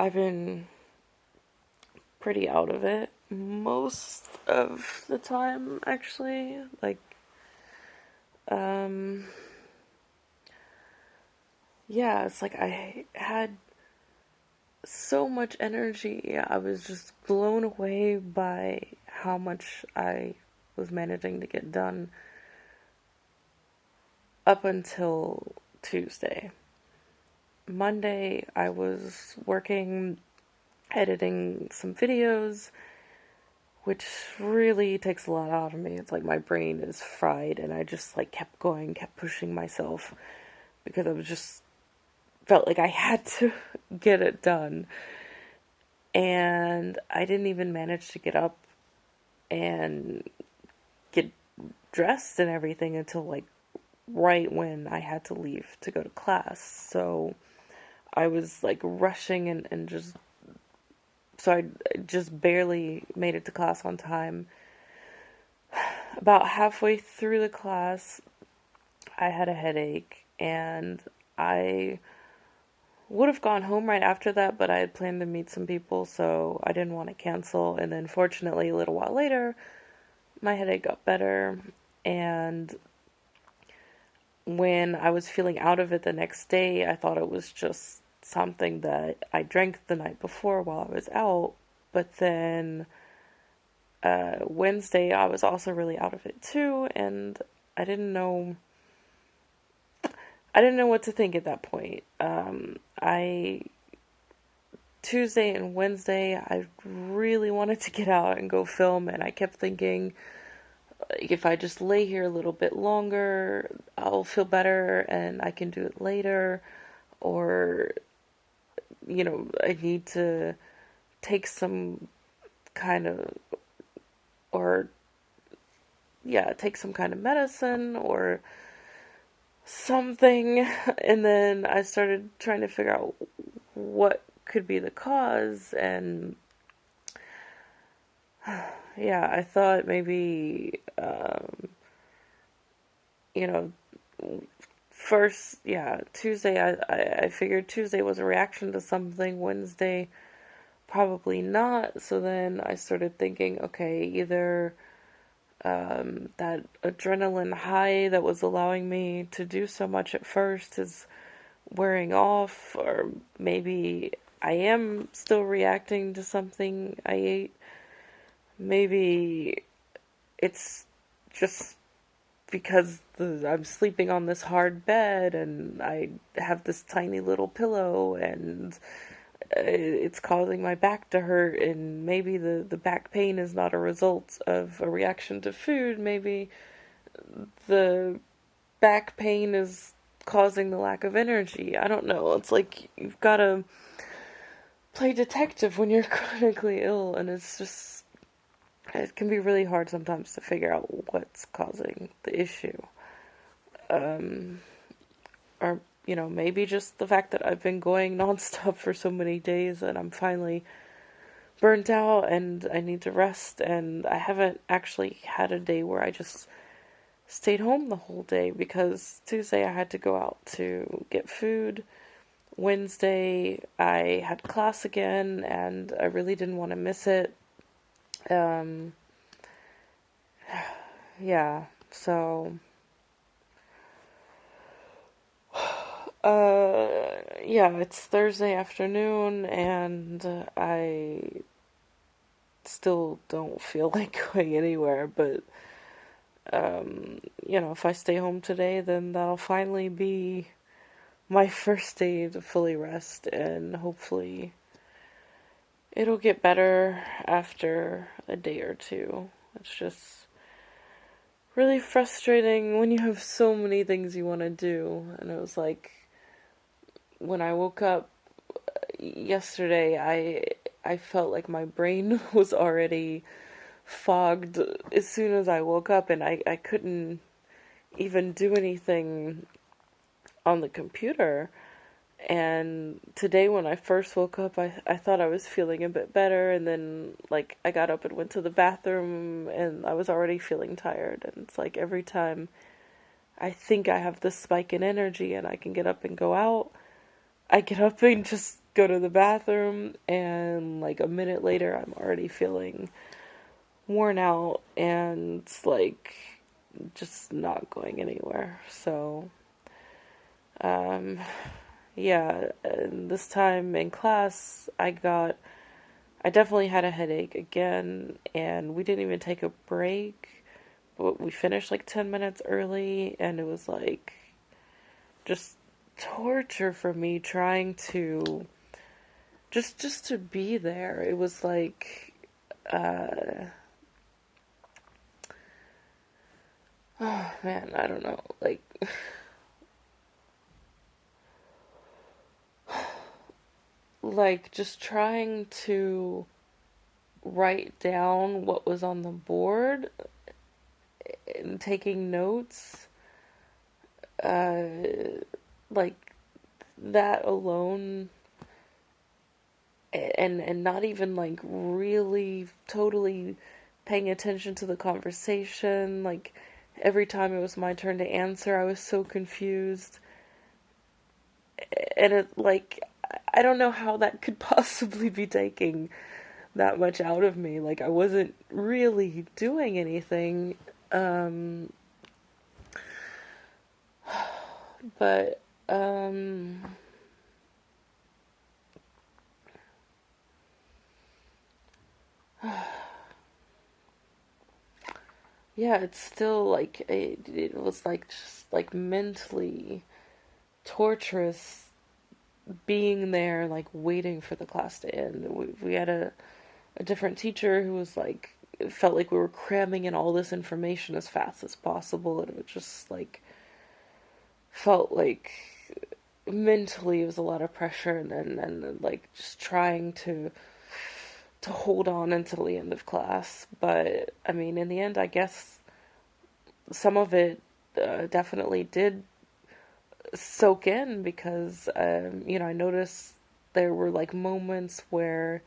I've been pretty out of it most of the time, actually. Um, yeah, it's like I had so much energy. I was just blown away by how much I was managing to get done up until Tuesday. Monday, I was working, editing some videos, which really takes a lot out of me. It's like my brain is fried, and I just like kept going, kept pushing myself because I was just felt like I had to get it done. And I didn't even manage to get up and get dressed and everything until like right when I had to leave to go to class. So I was like rushing and just, so I just barely made it to class on time. About halfway through the class, I had a headache, and I would have gone home right after that, but I had planned to meet some people, so I didn't want to cancel. And then fortunately, a little while later, my headache got better, and when I was feeling out of it the next day, I thought it was just something that I drank the night before while I was out. But then Wednesday, I was also really out of it too, and I didn't know. I didn't know what to think at that point. I Tuesday and Wednesday, I really wanted to get out and go film, and I kept thinking, like, if I just lay here a little bit longer, I'll feel better and I can do it later. Or, I need to take some kind of, or, yeah, take some kind of medicine or something. And then I started trying to figure out what could be the cause, and yeah, I thought maybe, you know, first, yeah, Tuesday, I figured Tuesday was a reaction to something, Wednesday, probably not. So then I started thinking, okay, either that adrenaline high that was allowing me to do so much at first is wearing off, or maybe I am still reacting to something I ate. Maybe it's just because I'm sleeping on this hard bed and I have this tiny little pillow, and it's causing my back to hurt, and maybe the back pain is not a result of a reaction to food. Maybe the back pain is causing the lack of energy. I don't know. It's like you've got to play detective when you're chronically ill, and it can be really hard sometimes to figure out what's causing the issue. Um, or, maybe just the fact that I've been going nonstop for so many days and I'm finally burnt out and I need to rest, and I haven't actually had a day where I just stayed home the whole day, because Tuesday I had to go out to get food. Wednesday I had class again and I really didn't want to miss it. Um, yeah, so, yeah, it's Thursday afternoon and I still don't feel like going anywhere, but, if I stay home today, then that'll finally be my first day to fully rest, and hopefully it'll get better after a day or two. It's just really frustrating when you have so many things you want to do. And it was like, when I woke up yesterday, I felt like my brain was already fogged as soon as I woke up, and I couldn't even do anything on the computer. And today when I first woke up, I thought I was feeling a bit better, and then like I got up and went to the bathroom and I was already feeling tired. And it's like every time I think I have this spike in energy and I can get up and go out, I get up and just go to the bathroom, and like a minute later, I'm already feeling worn out and like just not going anywhere. So, um, yeah, and this time in class, I definitely had a headache again, and we didn't even take a break, but we finished like 10 minutes early, and it was like just torture for me trying to just to be there. It was like oh man, I don't know. Like just trying to write down what was on the board and taking notes, uh like that alone, and not even like really totally paying attention to the conversation. Like every time it was my turn to answer, I was so confused. And it like I don't know how that could possibly be taking that much out of me. Like I wasn't really doing anything. Um but yeah, it's still like it was like just like mentally torturous being there, like waiting for the class to end. We had a different teacher who was like, it felt like we were cramming in all this information as fast as possible, and it just like felt like mentally it was a lot of pressure, and like just trying to hold on until the end of class. But I mean, in the end, I guess some of it definitely did soak in because I noticed there were like moments where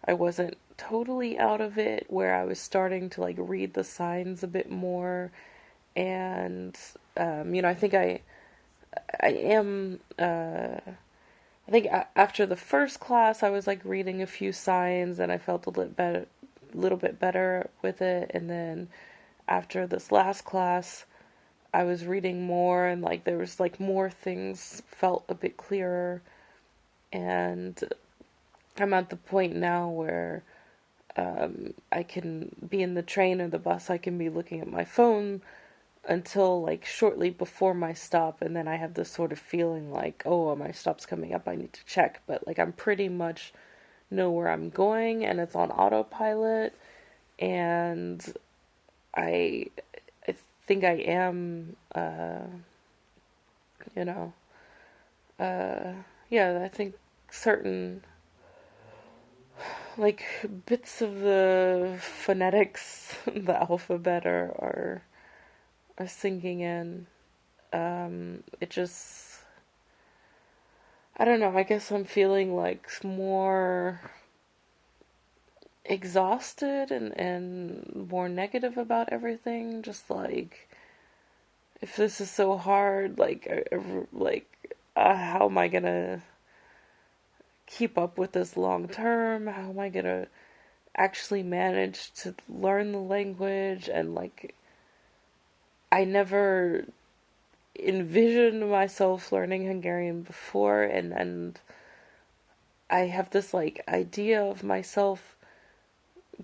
I wasn't totally out of it, where I was starting to like read the signs a bit more, and I think I am I think after the first class I was like reading a few signs and I felt little bit better with it, and then after this last class I was reading more, and like there was like more things felt a bit clearer, and I'm at the point now where I can be in the train or the bus, I can be looking at my phone until like shortly before my stop, and then I have this sort of feeling like, oh, my stop's coming up, I need to check, but like I'm pretty much know where I'm going and it's on autopilot, and I I think I am you know uh yeah, I think certain like bits of the phonetics the alphabet are sinking in. It just, I don't know, I guess I'm feeling like more exhausted and more negative about everything. Just like, if this is so hard, how am I gonna keep up with this long term? How am I gonna actually manage to learn the language? And like, I never envisioned myself learning Hungarian before, and I have this like idea of myself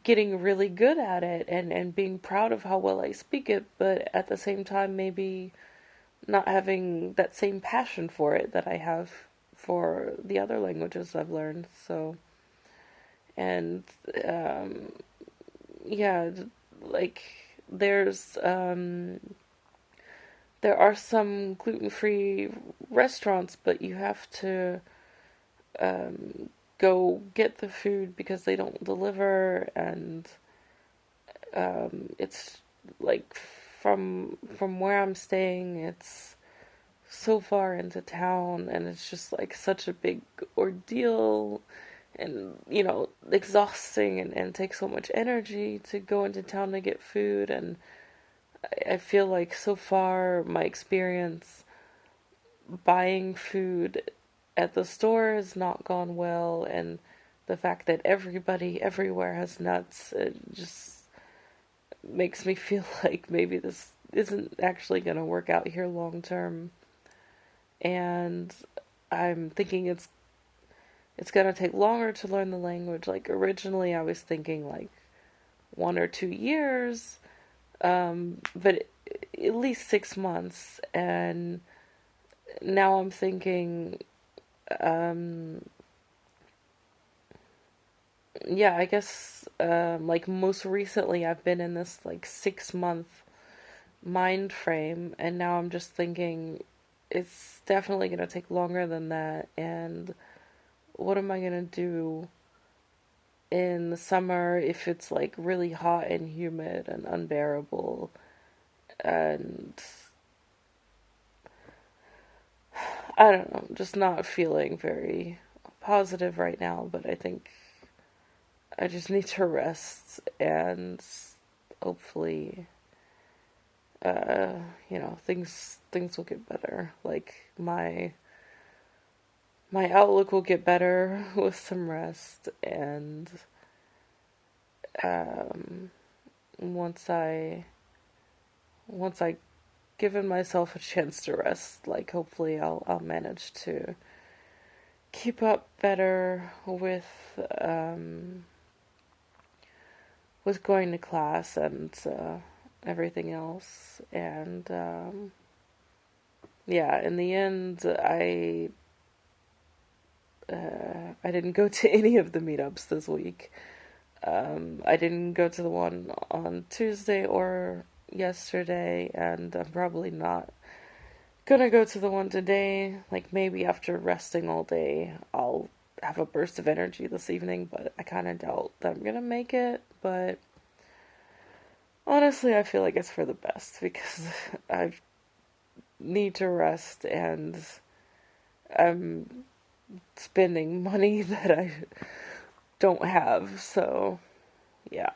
getting really good at it and being proud of how well I speak it, but at the same time maybe not having that same passion for it that I have for the other languages I've learned. So, and um yeah, like there's there are some gluten-free restaurants, but you have to go get the food because they don't deliver, and it's like from where I'm staying, it's so far into town, and it's just like such a big ordeal, and exhausting, and takes so much energy to go into town to get food. And I feel like so far my experience buying food at the store has not gone well, and the fact that everybody everywhere has nuts, it just makes me feel like maybe this isn't actually going to work out here long term. And I'm thinking it's going to take longer to learn the language. Like originally I was thinking like 1 or 2 years, but at least 6 months. And now I'm thinking, um, yeah, I guess, like most recently I've been in this like 6 month mind frame, and now I'm just thinking it's definitely going to take longer than that. And what am I going to do in the summer if it's like really hot and humid and unbearable? And I don't know, just not feeling very positive right now, but I think I just need to rest and hopefully uh things will get better. Like my outlook will get better with some rest, and um once I given myself a chance to rest, like hopefully I'll manage to keep up better with going to class and everything else. And yeah, in the end, I didn't go to any of the meetups this week. I didn't go to the one on Tuesday or yesterday, and I'm probably not gonna go to the one today. Like maybe after resting all day, I'll have a burst of energy this evening, but I kind of doubt that I'm gonna make it. But honestly, I feel like it's for the best because I need to rest, and I'm spending money that I don't have. So, yeah.